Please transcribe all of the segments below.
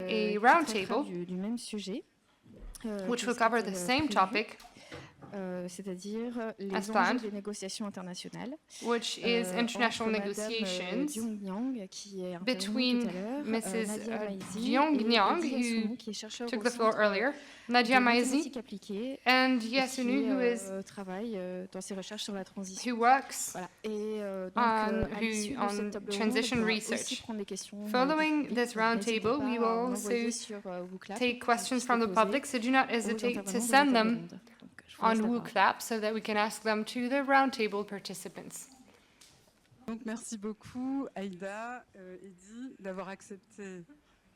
a roundtable du même sujet, which will cover the same topic c'est-à-dire les as enjeux planned, des négociations internationales, which is international entre Madame negotiations Diong-NIANG, qui est intervenue between tout à l'heure, Mrs. Nadia Maïzi Diong-NIANG, et who ASSOUMOU, qui est chercheur took au the floor centre earlier, Nadia de Maïzi, mathématiques appliquées, and qui Yasunu, travaille dans ses recherches sur la transition. who works Voilà. Et à l'issue de on cette table ronde, transition on pourra research. aussi prendre des questions Following du this public. Donc, n'hésitez roundtable, pas we à will en also envoyer sur WooClap take pour questions qu'on from the puisse les public, so do not poser aux hesitate to intervenants de la send table them ronde. Donc, je vous on laisse la parole. WooClap so that we can ask them to the roundtable participants. Donc, merci beaucoup, Aïda, Eddy, d'avoir accepté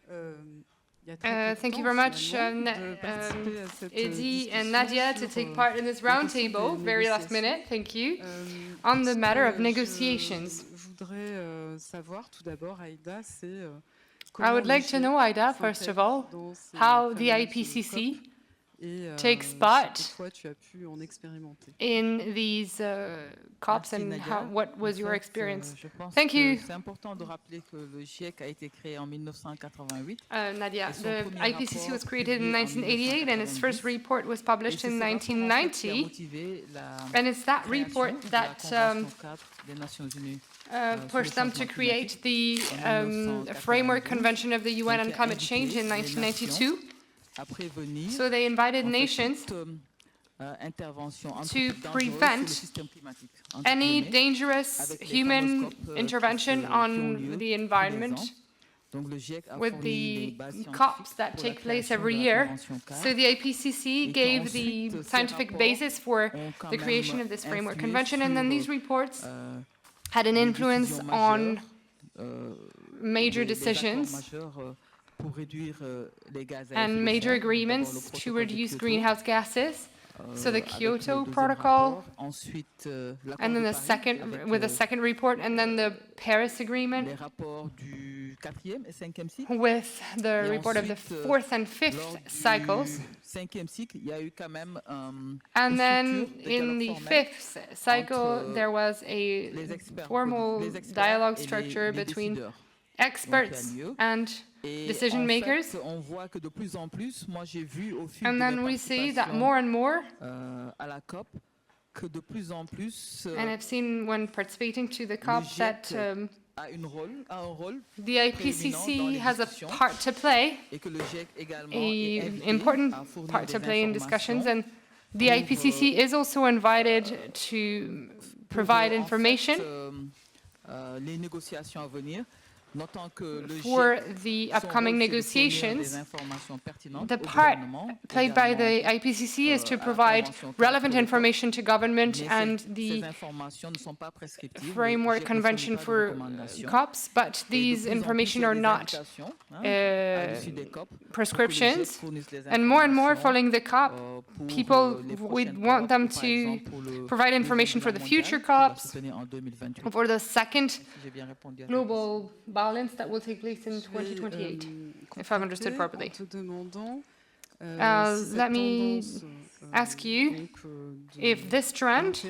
il y a très peu de Thank you temps, very much, finalement, de participer à cette Eddy and discussion Nadia, to sur, take part in this la question roundtable, des very last négociations. minute, thank you, on Parce the matter of que negotiations. Je voudrais savoir tout d'abord, Aïda, c'est I would like to know, Aïda, first of all, how the IPCC takes part toi, tu as pu en expérimenter. in these COPs and what was your experience? Thank you. C'est important de rappeler que le GIEC a été créé en 1988. Nadia, the IPCC was created in 1988 and its first report was published in 1990. And it's that report that pushed them to create the Framework Convention of the UN on Climate Change in 1992. So they invited nations to prevent any dangerous human intervention on the environment with the COPs that take place every year. So the IPCC gave the scientific basis for the creation of this Framework Convention, and then these reports had an influence on major decisions and major agreements to reduce greenhouse gases. So the Kyoto Protocol, and then with a second report, and then the Paris Agreement with the report of the fourth and fifth cycles. And then in the fifth cycle, there was a formal dialogue structure between experts and decision makers. And then we see that more and more, and I've seen when participating to the COP that the IPCC has a part to play, an important part to play in discussions, and the IPCC is also invited to provide information for the upcoming negotiations. The part played by the IPCC is to provide relevant information to government and the Framework Convention for COPs, but these information are not prescriptions. And more following the COP, people would want them to provide information for the future COPs, for the second global balance that will take place in 2028, if I've understood properly. Let me ask you if this trend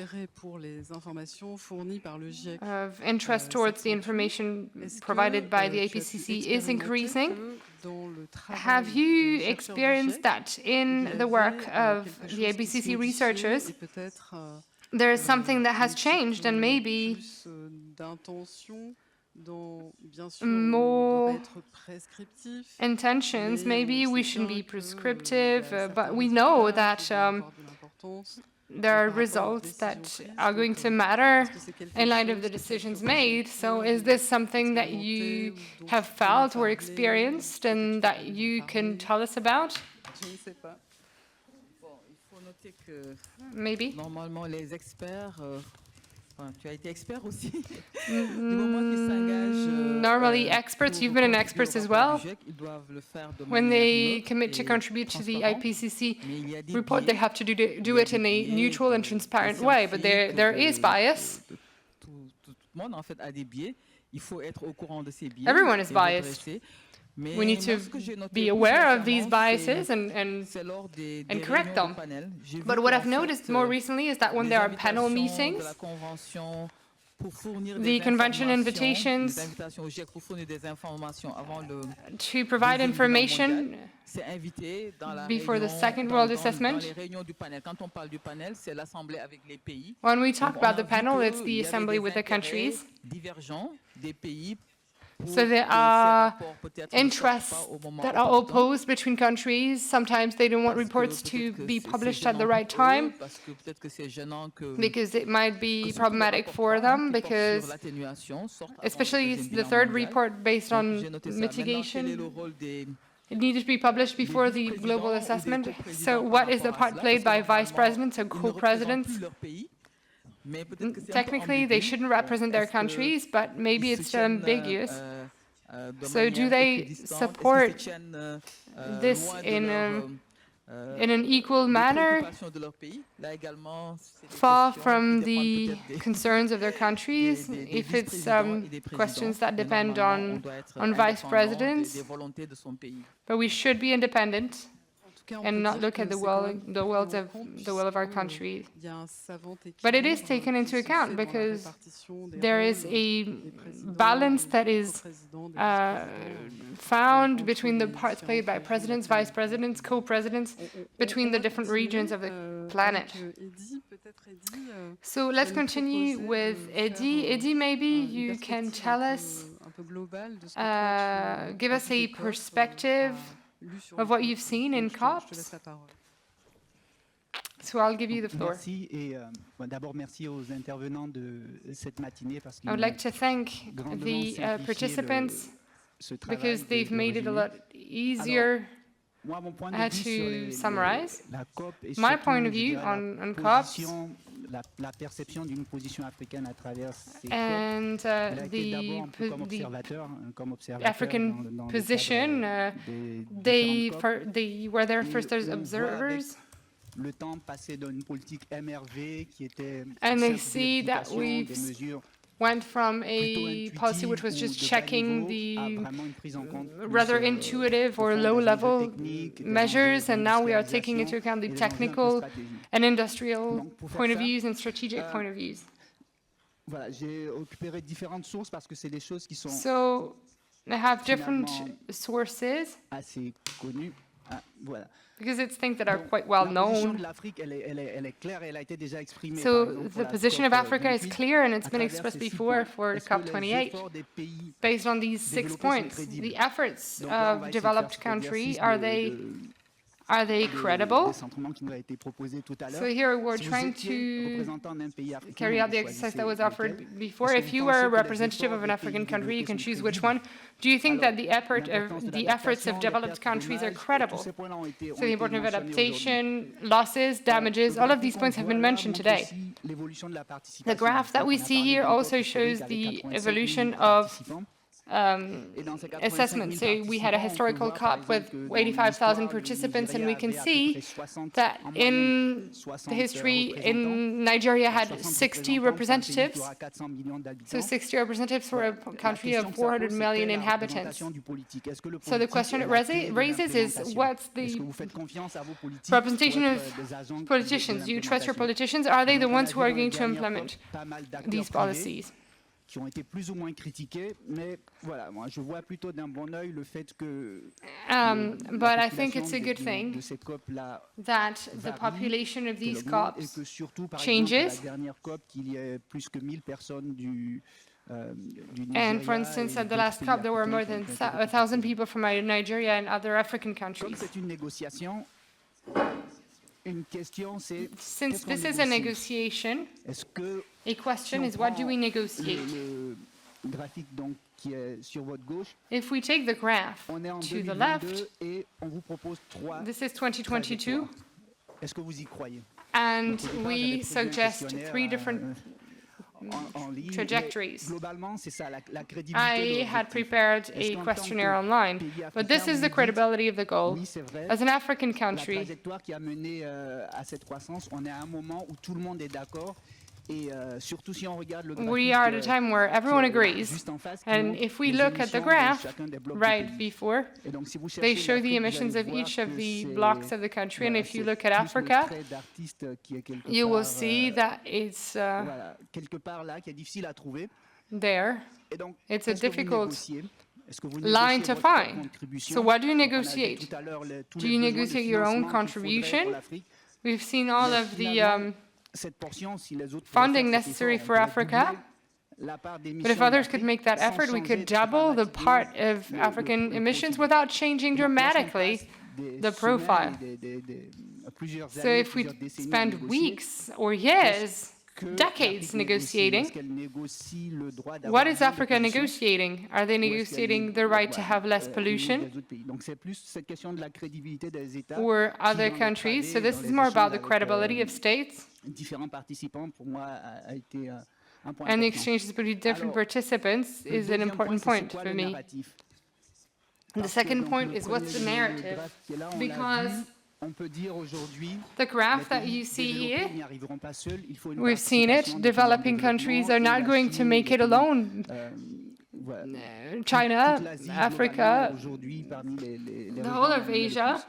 of interest towards the information provided by the IPCC is increasing. Have you experienced that in the work of the IPCC researchers? There is something that has changed, and maybe more intentions. Maybe we shouldn't be prescriptive, but we know that there are results that are going to matter in light of the decisions made. So is this something that you have felt or experienced and that you can tell us about? Maybe. Normally experts, you've been an expert as well. When they commit to contribute to the IPCC report, they have to do it in a neutral and transparent way, but there is bias. Everyone is biased. We need to be aware of these biases and correct them. But what I've noticed more recently is that when there are panel meetings the convention invitations to provide information before the second world assessment. When we talk about the panel, it's the assembly with the countries. So there are interests that are opposed between countries. Sometimes they don't want reports to be published at the right time because it might be problematic for them, because especially the third report based on mitigation, it needed to be published before the global assessment. So what is the part played by vice presidents or co-presidents? Technically, they shouldn't represent their countries, but maybe it's still ambiguous. So do they support this in an equal manner, far from the concerns of their countries? If it's questions that depend on vice presidents, but we should be independent and not look at the will of our country. But it is taken into account because there is a balance that is found between the parts played by presidents, vice presidents, co-presidents, between the different regions of the planet. So let's continue with Eddie. Eddie, maybe you can tell us, give us a perspective of what you've seen in COPs. So I'll give you the floor. Merci et d'abord merci aux intervenants de cette matinée parce qu'ils I would like to thank the participants because they've made it a lot easier to summarize. My point of view on COPs la perception d'une position africaine à travers ces and the African position, they were there first as observers. Le temps passé dans une politique MRV qui était and they see that we went from a policy which was just checking the rather intuitive or low-level measures, and now we are taking into account the technical and industrial point of views and strategic point of views. Voilà, j'ai récupéré différentes sources parce que c'est des choses qui sont so I have different sources assez connues. Voilà. Because it's things that are quite well known. So the position of Africa is clear, and it's been expressed before for COP28. Based on these 6 points, the efforts of developed countries, are they credible? So here we're trying to carry out the exercise that was offered before. If you were a representative of an African country, you can choose which one. Do you think that the efforts of developed countries are credible? So the importance of adaptation, losses, damages, all of these points have been mentioned today. The graph that we see here also shows the evolution of assessment. So we had a historical COP with 85,000 participants, and we can see that in the history, in Nigeria had 60 representatives. So 60 representatives for a country of 400 million inhabitants. So the question it raises is, what's the representation of politicians? Do you trust your politicians? Are they the ones who are going to implement these policies? Qui ont été plus ou moins critiqués, mais voilà, moi je vois plutôt d'un bon œil le fait que but I think it's a good thing that the population of these COPs changes. And for instance, at the last COP, there were more than 1,000 people from Nigeria and other African countries. Since this is a negotiation, a question is, what do we negotiate? If we take the graph to the left, this is 2022, and we suggest 3 different trajectories. I had prepared a questionnaire online, but this is the credibility of the goal. As an African country, we are at a time where everyone agrees. And if we look at the graph right before, they show the emissions of each of the blocks of the country. And if you look at Africa, you will see that it's there. It's a difficult line to find. So what do you negotiate? Do you negotiate your own contribution? We've seen all of the funding necessary for Africa, but if others could make that effort, we could double the part of African emissions without changing dramatically the profile. So if we spend weeks or years, decades negotiating, what is Africa negotiating? Are they negotiating the right to have less pollution or other countries? So this is more about the credibility of states and the exchanges between different participants is an important point for me. And the second point is what's the narrative? Because the graph that you see here, we've seen it. Developing countries are not going to make it alone. China, Africa, the whole of Asia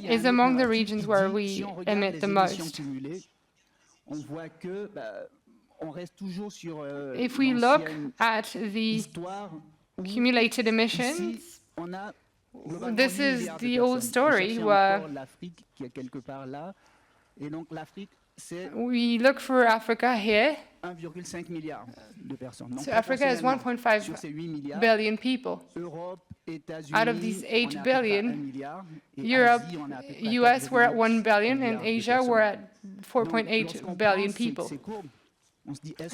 is among the regions where we emit the most. If we look at the accumulated emissions, this is the old story where we look for Africa here. So Africa is 1.5 billion people. Out of these 8 billion, Europe, US were at 1 billion, and Asia were at 4.8 billion people.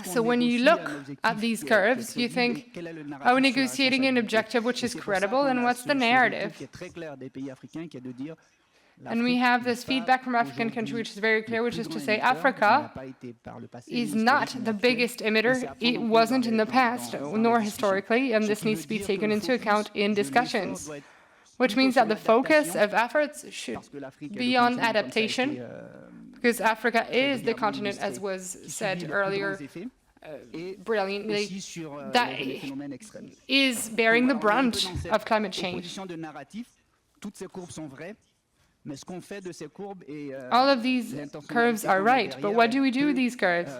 So when you look at these curves, you think, are we negotiating an objective which is credible, and what's the narrative? And we have this feedback from African countries which is very clear, which is to say Africa is not the biggest emitter. It wasn't in the past, nor historically, and this needs to be taken into account in discussions, which means that the focus of efforts should be on adaptation, because Africa is the continent, as was said earlier brilliantly, that is bearing the brunt of climate change. All of these curves are right, but what do we do with these curves?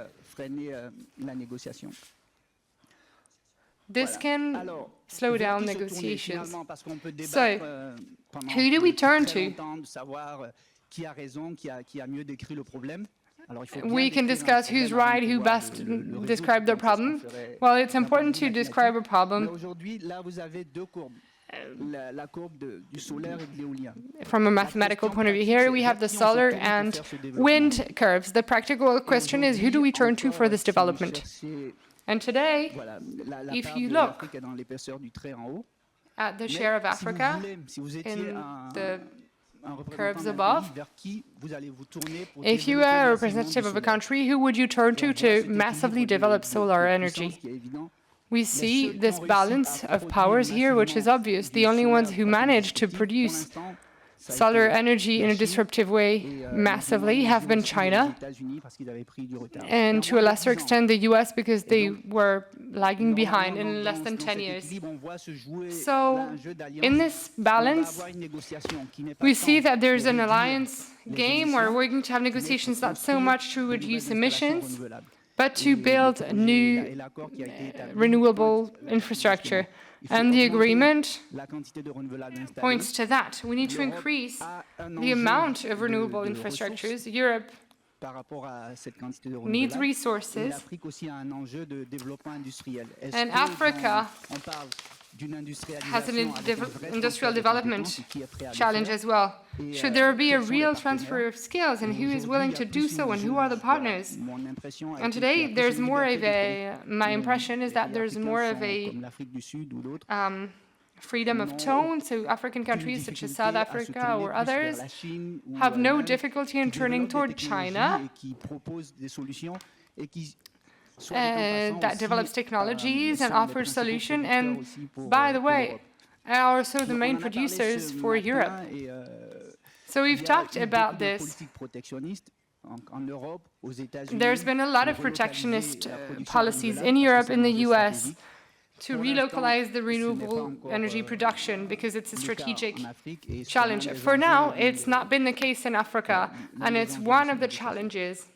This can slow down negotiations. So, who do we turn to? We can discuss who's right, who best described the problem. Well, it's important to describe a problem from a mathematical point of view. Here we have the solar and wind curves. The practical question is, who do we turn to for this development? And today, if you look at the share of Africa in the curves above, if you are a representative of a country, who would you turn to massively develop solar energy? We see this balance of powers here, which is obvious. The only ones who manage to produce solar energy in a disruptive way massively have been China, and to a lesser extent the US, because they were lagging behind in less than 10 years. So in this balance, we see that there's an alliance game where we're going to have negotiations not so much to reduce emissions, but to build new renewable infrastructure. And the agreement points to that. We need to increase the amount of renewable infrastructures. Europe needs resources, and Africa has an industrial development challenge as well. Should there be a real transfer of skills, and who is willing to do so, and who are the partners? And today there's more of a, my impression is that there's more of a freedom of tone, so African countries such as South Africa or others have no difficulty in turning toward China, that develops technologies and offers solutions, and by the way, are also the main producers for Europe. So we've talked about this. en Europe, aux États-Unis. There's been a lot of protectionist policies in Europe, in the US, to relocalize the renewable energy production because it's a strategic challenge. For now, it's not been the case in Africa, and it's one of the challenges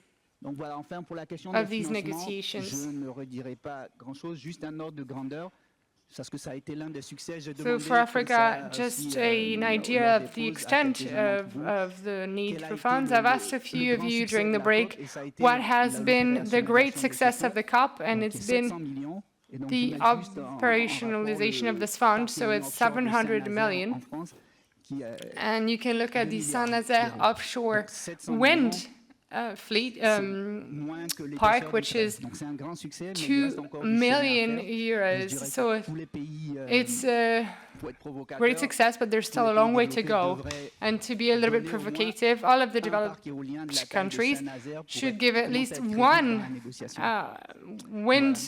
Donc voilà, enfin pour la question of des these financements, negotiations. je ne redirai pas grand-chose, juste un ordre de grandeur, parce que ça a été l'un des succès. J'ai So demandé for Africa, comme ça just aussi, an idea lors of des the pauses à extent quelques-uns d'entre vous. of the need Quel a for été funds. I've asked a le few of grand you succès during de the la break COP, et ça a été what has been the great l'opérationnalisation success de of the COP, and donc, it's qui est been 700 millions. Et donc, the je mets juste en operationalization rapport of le this fund, parc so éolien it's offshore de 700 Saint-Nazaire million. en France, qui, And you can look at 2 the milliards Saint-Nazaire d'euros. offshore Donc, 700 wind millions, fleet c'est moins que l'épaisseur park, du which trait. is Donc, c'est un grand succès, mais il reste 2 encore du chemin à million faire. Et je euros. dirais So que tous les pays, it's a pour être provocateur, great success, but there's still a long way to go. And to be a little bit provocative, all of the developed countries should give at least one wind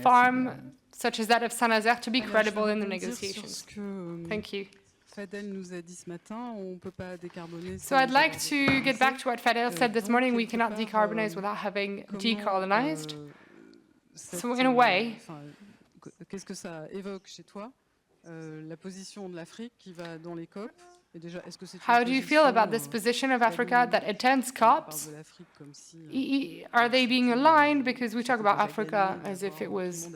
farm such as that of Saint-Nazaire to be credible in the negotiations. Thank you. Fadel nous a dit ce matin, on peut pas décarboner. So I'd like to get back to what Fadel said this morning. We cannot decarbonize without having decolonized. So in a way, qu'est-ce que ça évoque chez toi, la position de l'Afrique qui va dans les COP? Et déjà, est-ce que c'est how do you feel about this position of Africa that attends COPs? Are they being aligned? Because we talk about Africa as if it was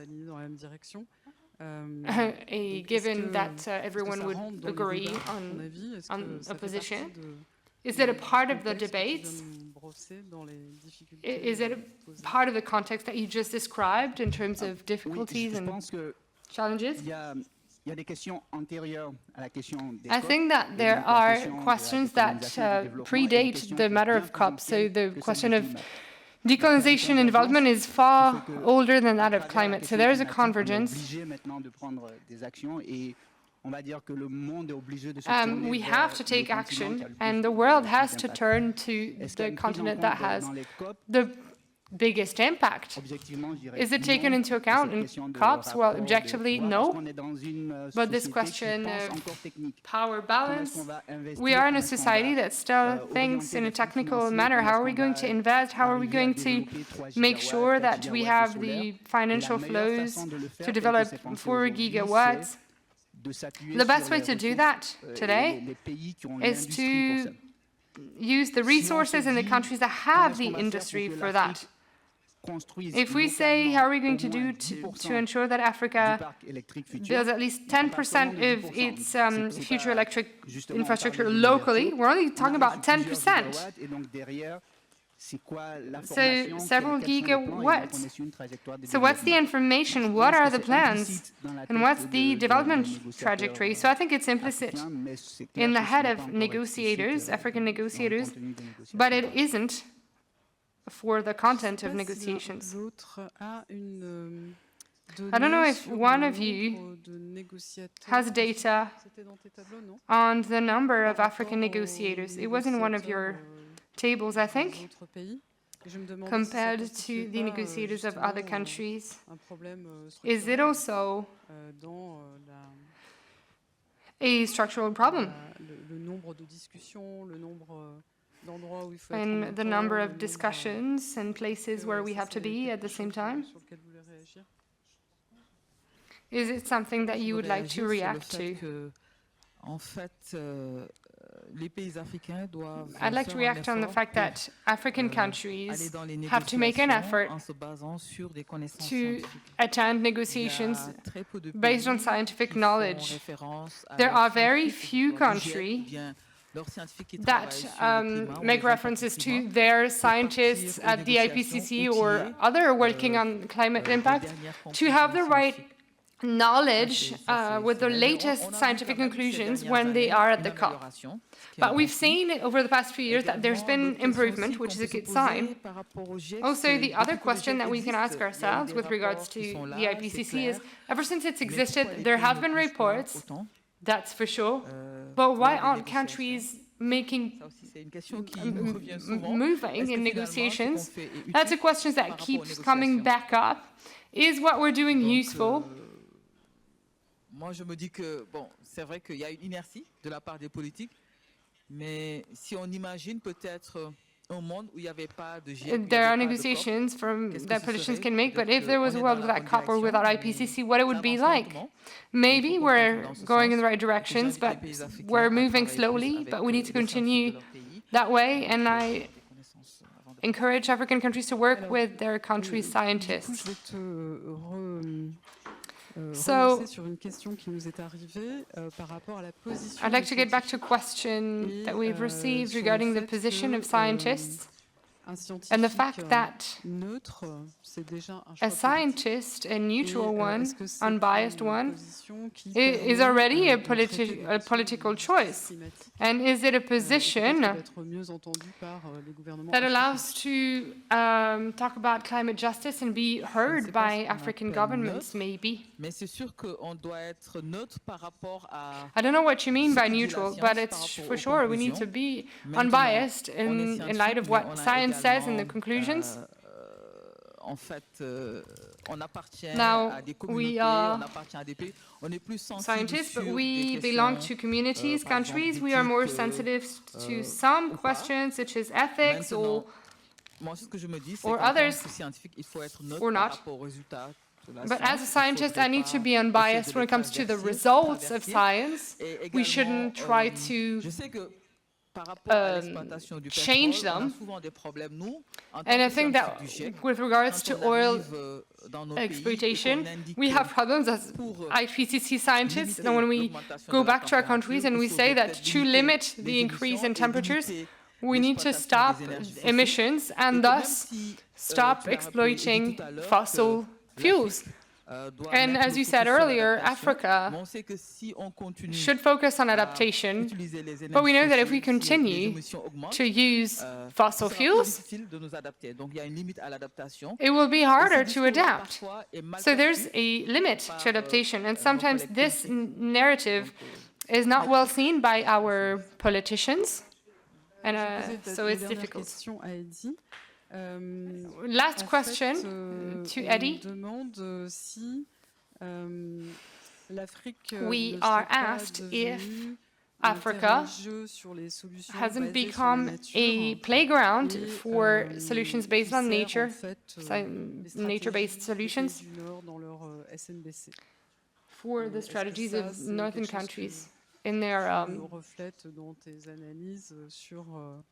a given that everyone would agree on a position. Is it a part of the debates? Is it a part of the context that you just described in terms of difficulties and challenges? Il y a des questions antérieures à la question des I COP, think that there are questions that predate the matter of COP. So the question of decolonization and development is far older than that of climate. So there is a convergence. We have to take action, and the world has to turn to the continent that has the biggest impact. Is it taken into account in COPs? Well, objectively, no. But this question of power balance, we are in a society that still thinks in a technical manner. How are we going to invest? How are we going to make sure that we have the financial flows to develop 4 gigawatts? The best way to do that today is to use the resources in the countries that have the industry for that. If we say, how are we going to do to ensure that Africa builds at least 10% of its future electric infrastructure locally, we're only talking about 10%. So several gigawatts. So what's the information? What are the plans? And what's the development trajectory? So I think it's implicit in the head of negotiators, African negotiators, but it isn't for the content of negotiations. I don't know if one of you has data on the number of African negotiators. It was in one of your tables, I think, compared to the negotiators of other countries. Is it also a structural problem? And the number of discussions and places where we have to be at the same time? Is it something that you would like to react to? I'd like to react on the fact that African countries have to make an effort to attend negotiations based on scientific knowledge. There are very few countries that make references to their scientists at the IPCC or other working on climate impact to have the right knowledge with the latest scientific conclusions when they are at the COP. But we've seen over the past few years that there's been improvement, which is a good sign. Also, the other question that we can ask ourselves with regards to the IPCC is, ever since it's existed, there have been reports, that's for sure, but why aren't countries moving in negotiations? That's a question that keeps coming back up. Is what we're doing useful? Moi, je me dis que, bon, c'est vrai qu'il y a une inertie de la part des politiques, mais si on imagine peut-être there are negotiations that politicians can make, but if there was a world without COP or without IPCC, what it would be like? Maybe we're going in the right directions, but we're moving slowly, but we need to continue that way, and I encourage African countries to work with their country's scientists. So, I'd like to get back to a question that we've received regarding the position of scientists and the fact that a scientist, a neutral one, unbiased one, is already a political choice. And is it a position that allows to talk about climate justice and be heard by African governments, maybe? I don't know what you mean by neutral, but it's for sure we need to be unbiased in light of what science says in the conclusions. Now, we are scientists, but we belong to communities, countries. We are more sensitive to some questions, such as ethics or others, or not. But as a scientist, I need to be unbiased when it comes to the results of science. We shouldn't try to change them. And I think that with regards to oil exploitation, we have problems as IPCC scientists. And when we go back to our countries and we say that to limit the increase in temperatures, we need to stop emissions and thus stop exploiting fossil fuels. And as you said earlier, Africa should focus on adaptation, but we know that if we continue to use fossil fuels, it will be harder to adapt. So there's a limit to adaptation, and sometimes this narrative is not well seen by our politicians, and so it's difficult. Last question to Eddie. We are asked if Africa hasn't become a playground for solutions based on nature, nature-based solutions, for the strategies of northern countries in their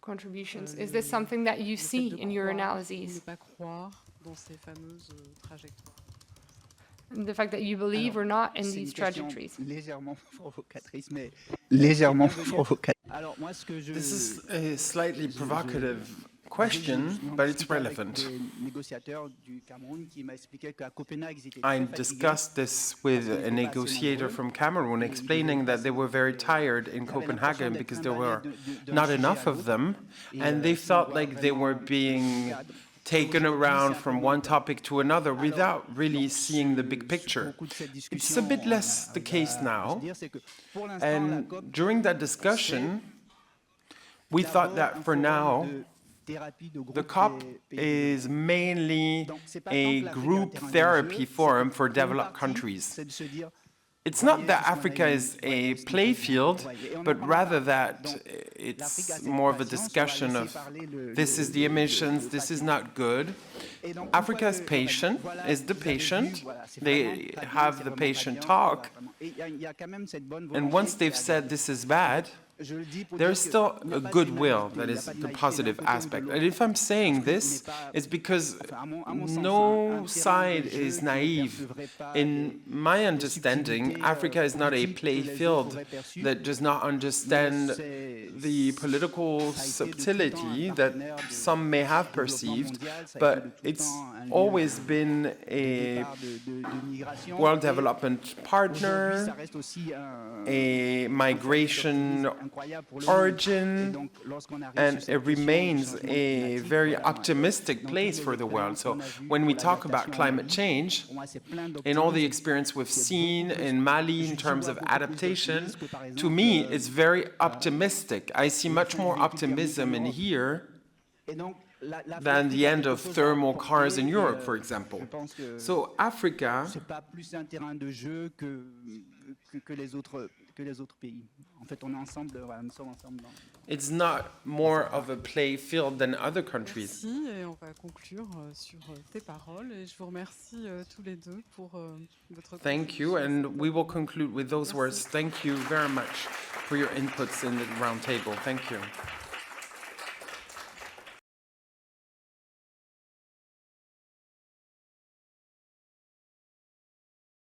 contributions. Is this something that you see in your analyses? The fact that you believe or not in these trajectories? This is a slightly provocative question, but it's relevant. I discussed this with a negotiator from Cameroon, explaining that they were very tired in Copenhagen because there were not enough of them, and they felt like they were being taken around from one topic to another without really seeing the big picture. It's a bit less the case now, and during that discussion, we thought that for now, the COP is mainly a group therapy forum for developed countries. It's not that Africa is a playfield, but rather that it's more of a discussion of this is the emissions, this is not good. Africa is patient, is the patient. They have the patient talk. And once they've said this is bad, there's still a goodwill that is the positive aspect. And if I'm saying this, it's because no side is naive. In my understanding, Africa is not a playfield that does not understand the political subtlety that some may have perceived, but it's always been a world development partner, a migration origin, and it remains a very optimistic place for the world. So when we talk about climate change, in all the experience we've seen in Mali in terms of adaptation, to me, it's very optimistic. I see much more optimism in here than the end of thermal cars in Europe, for example. So Africa que les autres pays. En fait, on est ensemble, voilà, nous sommes ensemble. It's not more of a play field than other countries. Merci, et on va conclure sur tes paroles. Et je vous remercie tous les deux pour votre Thank you, and we will conclude with those words. Thank you very much for your inputs in the round table. Thank you.